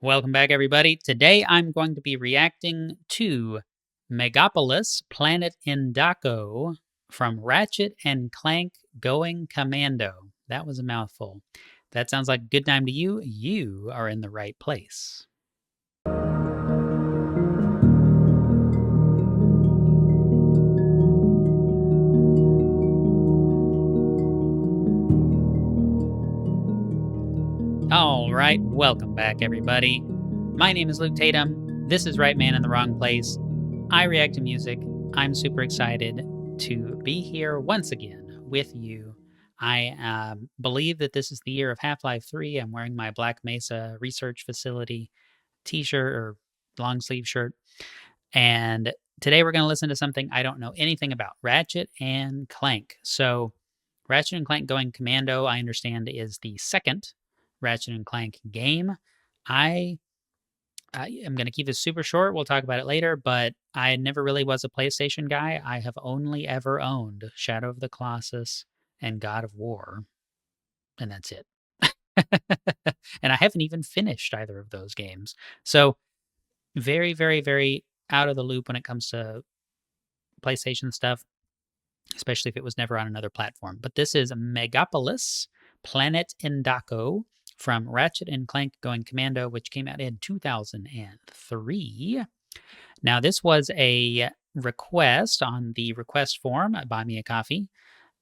Welcome back, everybody. Today I'm going to be reacting to Megapolis Planet Endako from Ratchet and Clank Going Commando. That was a mouthful. That sounds like a good time to you. You are in the right place. All right, welcome back, everybody. My name is Luke Tatum. This is Right Man in the Wrong Place. I react to music. I'm super excited to be here once again with you. I believe that this is the year of Half-Life 3. I'm wearing my Black Mesa Research Facility t-shirt or long sleeve shirt. And today we're going to listen to something I don't know anything about, Ratchet and Clank. So Ratchet and Clank Going Commando, I understand, is the second Ratchet and Clank game. I am going to keep this super short. We'll talk about it later, but I never really was a PlayStation guy. I have only ever owned Shadow of the Colossus and God of War, and that's it. And I haven't even finished either of those games. So, very, very, very out of the loop when it comes to PlayStation stuff, especially if it was never on another platform. But this is Megapolis Planet Endako from Ratchet and Clank Going Commando, which came out in 2003. Now, this was a request on the request form at Buy Me a Coffee.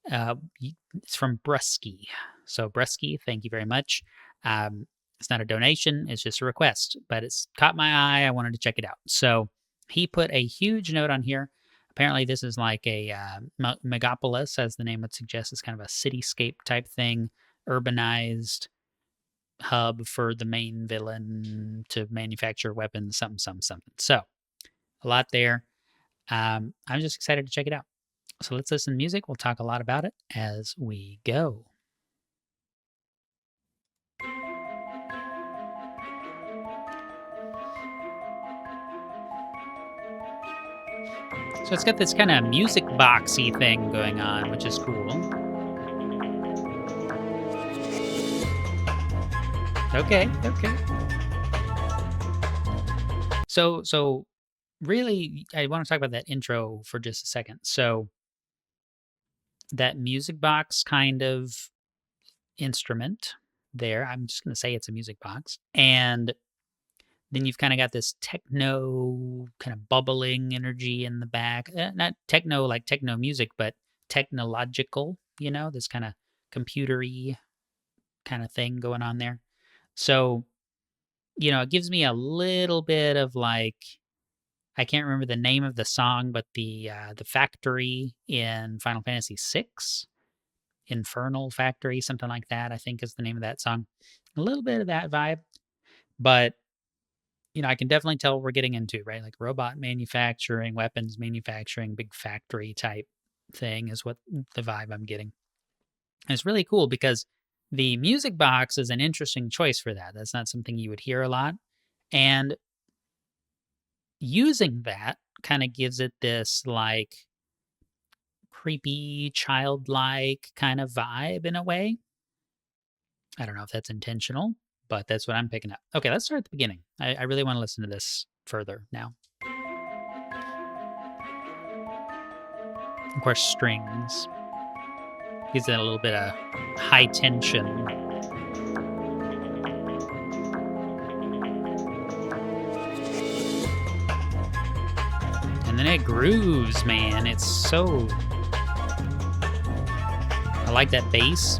It's from Bruskee. So, Bruskee, thank you very much. It's not a donation, it's just a request, but it's caught my eye. I wanted to check it out. So, he put a huge note on here. Apparently, this is like a Megapolis, as the name would suggest. It's kind of a cityscape type thing, urbanized hub for the main villain to manufacture weapons, something. So, a lot there. I'm just excited to check it out. So let's listen to music. We'll talk a lot about it as we go. So it's got this kind of music boxy thing going on, which is cool. Okay. So really, I want to talk about that intro for just a second. So that music box kind of instrument there, I'm just going to say it's a music box. And then you've kind of got this techno kind of bubbling energy in the back. Not techno like techno music, but technological, this kind of computery kind of thing going on there. So, it gives me a little bit of like, I can't remember the name of the song, but the factory in Final Fantasy VI, Infernal Factory, something like that, I think is the name of that song. A little bit of that vibe, but I can definitely tell we're getting into, right? Like robot manufacturing, weapons manufacturing, big factory type thing is what the vibe I'm getting. And it's really cool because the music box is an interesting choice for that. That's not something you would hear a lot. And using that kind of gives it this like creepy, childlike kind of vibe in a way. I don't know if that's intentional, but that's what I'm picking up. Okay, let's start at the beginning. I really want to listen to this further now. Of course, strings. Gives it a little bit of high tension. And then it grooves, man. It's so... I like that bass.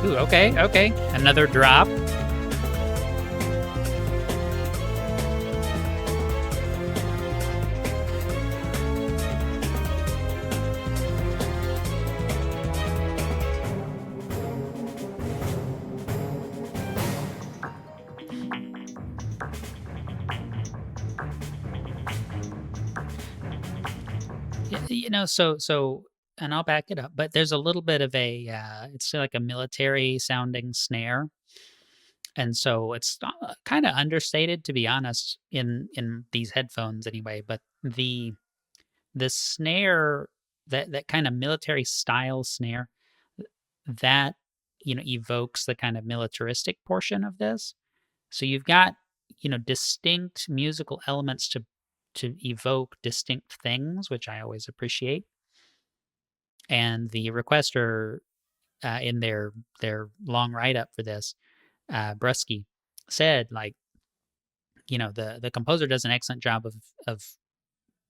Ooh, okay. Another drop. So and I'll back it up, but there's a little bit of a, it's like a military sounding snare. And so it's kind of understated, to be honest, in these headphones anyway, but the snare that kind of military style snare, that evokes the kind of militaristic portion of this. So you've got distinct musical elements to evoke distinct things, which I always appreciate. And the requester in their long write up for this, Bruskee, said the composer does an excellent job of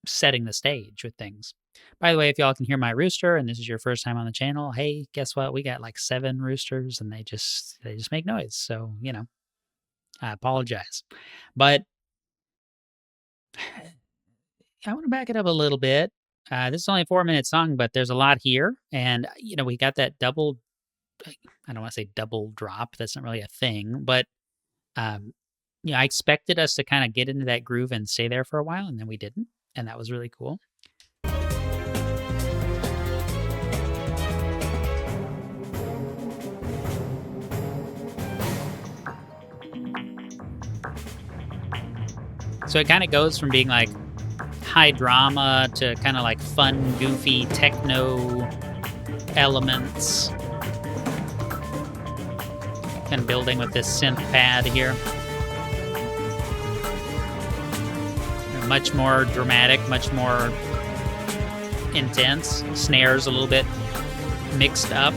setting the stage with things. By the way, if y'all can hear my rooster and this is your first time on the channel, hey, guess what? We got like 7 roosters and they just make noise. So, I apologize. But I want to back it up a little bit. This is only a 4-minute song, but there's a lot here. And, we got that double, I don't want to say double drop. That's not really a thing. But, I expected us to kind of get into that groove and stay there for a while, and then we didn't. And that was really cool. So it kind of goes from being like high drama to kind of like fun, goofy techno elements. Kind of building with this synth pad here. Much more dramatic, much more intense. Snares a little bit mixed up.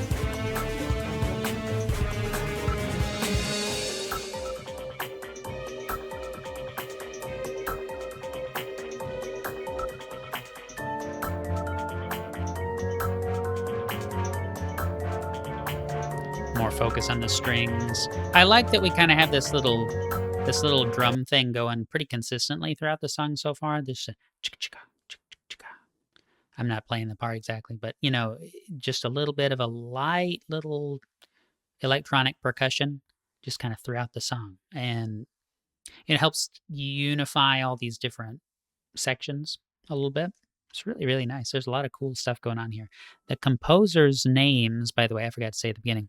More focus on the strings. I like that we kind of have this little drum thing going pretty consistently throughout the song so far. This I'm not playing the part exactly, but just a little bit of a light little electronic percussion just kind of throughout the song, and it helps unify all these different sections a little bit. It's really, really nice. There's a lot of cool stuff going on here. The composers' names, by the way, I forgot to say at the beginning,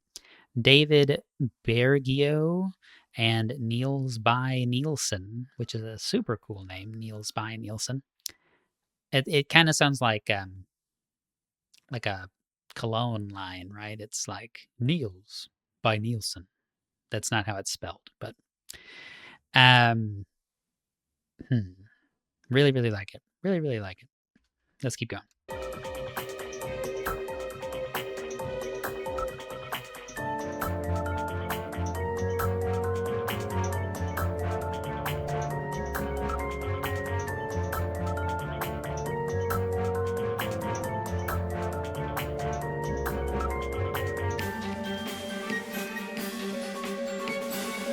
David Bergio and Niels by Nielsen, which is a super cool name, Niels by Nielsen. It kind of sounds like a cologne line, right? It's like Niels by Nielsen. That's not how it's spelled, but really, really like it. Really, really like it. Let's keep going.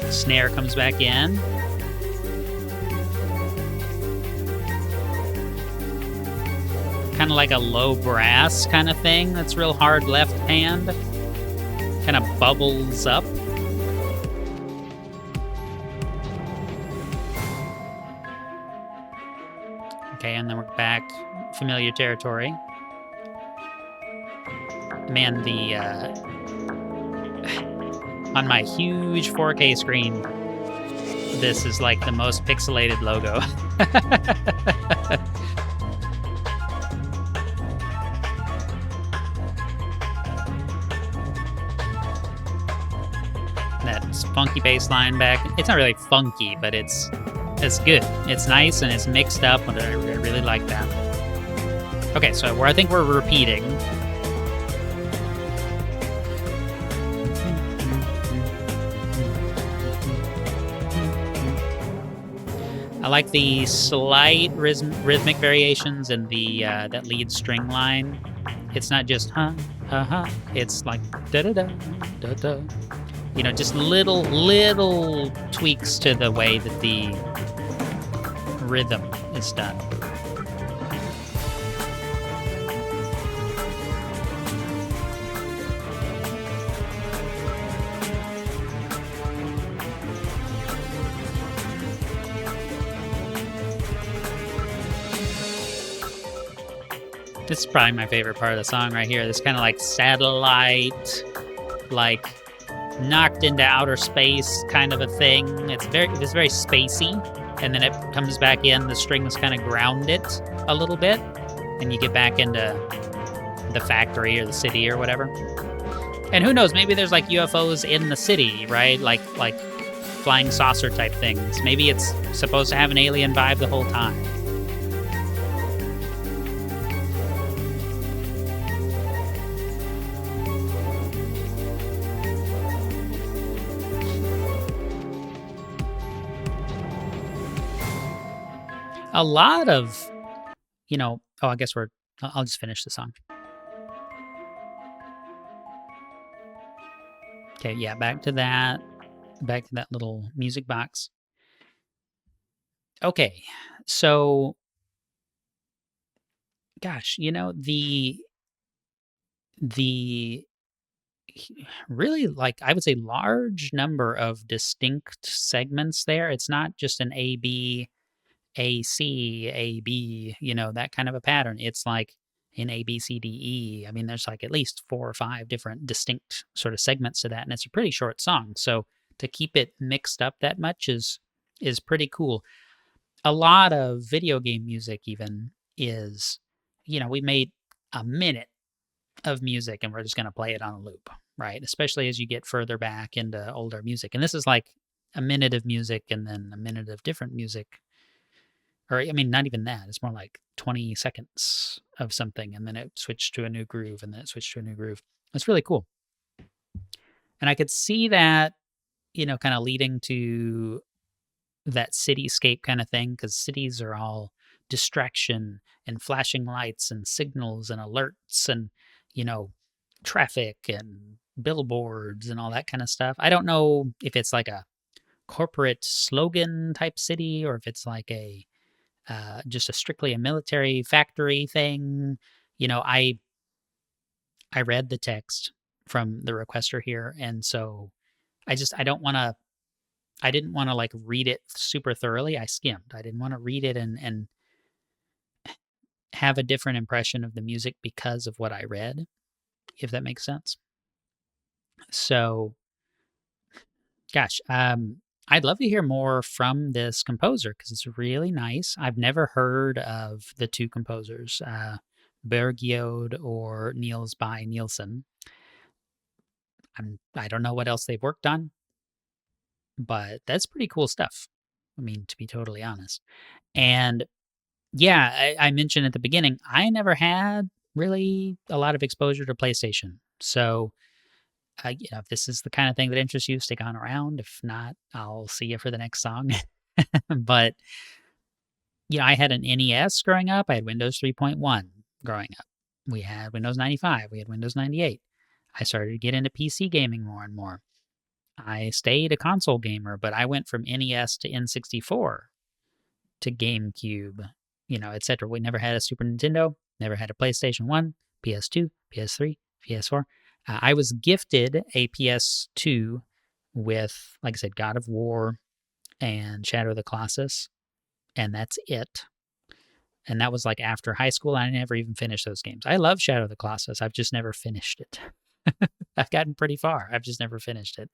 Snare comes back in. Kind of like a low brass kind of thing that's real hard left hand. Kind of bubbles up. Okay, and then we're back. Familiar territory. Man, on my huge 4K screen, this is like the most pixelated logo. That funky bass line back. It's not really funky, but it's good. It's nice and it's mixed up, and I really like that. Okay, so I think we're repeating. I like the slight rhythmic variations in the that lead string line. It's not just ha ha ha. It's like da da da da da. Just little tweaks to the way that the rhythm is done. This is probably my favorite part of the song right here. This kind of like satellite, like knocked into outer space kind of a thing. It's very spacey, and then it comes back in. The strings kind of ground it a little bit, and you get back into the factory or the city or whatever. And who knows, maybe there's like UFOs in the city, right? Like flying saucer type things. Maybe it's supposed to have an alien vibe the whole time. A lot of, oh, I guess I'll just finish the song. Okay, yeah, back to that little music box. Okay, so, gosh, the really, like, I would say large number of distinct segments there. It's not just an A, B, A, C, A, B, that kind of a pattern. It's like in A, B, C, D, E. I mean, there's like at least 4 or 5 different distinct sort of segments to that, and it's a pretty short song. So to keep it mixed up that much is pretty cool. A lot of video game music even is, we made a minute of music and we're just going to play it on a loop, right? Especially as you get further back into older music. And this is like a minute of music and then a minute of different music. Or, I mean, not even that. It's more like 20 seconds of something and then it switched to a new groove and then it switched to a new groove. It's really cool. And I could see that, kind of leading to that cityscape kind of thing, because cities are all distraction and flashing lights and signals and alerts and, traffic and billboards and all that kind of stuff. I don't know if it's like a corporate slogan type city or if it's like a just strictly a military factory thing. I read the text from the requester here, and so I didn't want to like read it super thoroughly. I skimmed. I didn't want to read it and have a different impression of the music because of what I read, if that makes sense. So, gosh, I'd love to hear more from this composer because it's really nice. I've never heard of the 2 composers, Bergiod or Niels by Nielsen. I don't know what else they've worked on, but that's pretty cool stuff. I mean, to be totally honest. And yeah, I mentioned at the beginning, I never had really a lot of exposure to PlayStation. So, if this is the kind of thing that interests you, stick on around. If not, I'll see you for the next song. But, I had an NES growing up. I had Windows 3.1 growing up. We had Windows 95. We had Windows 98. I started to get into PC gaming more and more. I stayed a console gamer, but I went from NES to N64 to GameCube, etc. We never had a Super Nintendo, never had a PlayStation 1, PS2, PS3, PS4. I was gifted a PS2 with, like I said, God of War and Shadow of the Colossus, and that's it. And that was like after high school. I never even finished those games. I love Shadow of the Colossus. I've just never finished it. I've gotten pretty far. I've just never finished it.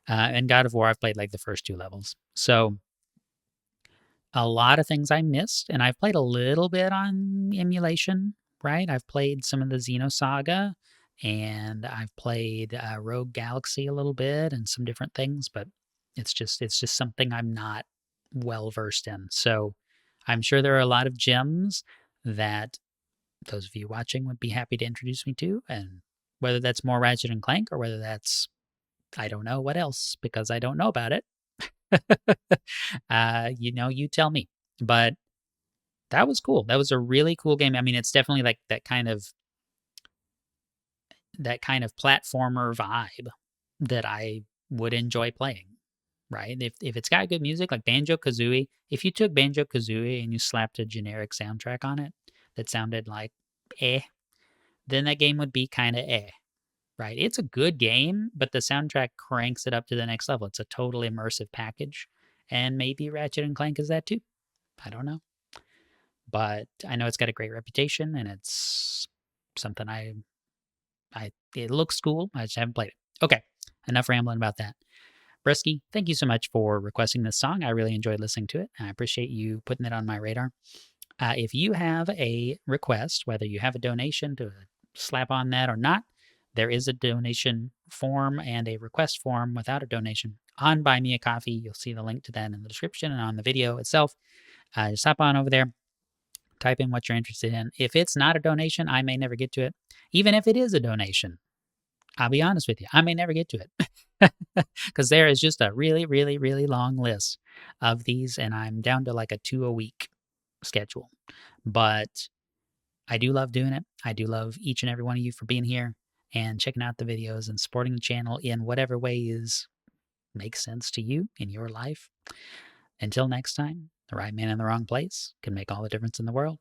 And God of War, I've played like the first 2 levels. So a lot of things I missed, and I've played a little bit on emulation, right? I've played some of the Xenosaga, and I've played Rogue Galaxy a little bit and some different things, but it's just something I'm not well versed in. So I'm sure there are a lot of gems that those of you watching would be happy to introduce me to, and whether that's more Ratchet and Clank or whether that's, I don't know what else, because I don't know about it. You tell me. But that was cool. That was a really cool game. I mean, it's definitely like that kind of platformer vibe that I would enjoy playing, right? If it's got good music like Banjo-Kazooie, if you took Banjo-Kazooie and you slapped a generic soundtrack on it that sounded like then that game would be kind of right? It's a good game, but the soundtrack cranks it up to the next level. It's a total immersive package. And maybe Ratchet and Clank is that too. I don't know. But I know it's got a great reputation and it's something it looks cool. I just haven't played it. Okay, enough rambling about that. Bruskee, thank you so much for requesting this song. I really enjoyed listening to it. I appreciate you putting it on my radar. If you have a request, whether you have a donation to a slap on that or not, there is a donation form and a request form without a donation on Buy Me a Coffee. You'll see the link to that in the description and on the video itself. Just hop on over there, type in what you're interested in. If it's not a donation, I may never get to it. Even if it is a donation, I'll be honest with you, I may never get to it because there is just a really, really, really long list of these, and I'm down to like a 2 a week schedule. But I do love doing it. I do love each and every one of you for being here and checking out the videos and supporting the channel in whatever ways makes sense to you in your life. Until next time, the right man in the wrong place can make all the difference in the world.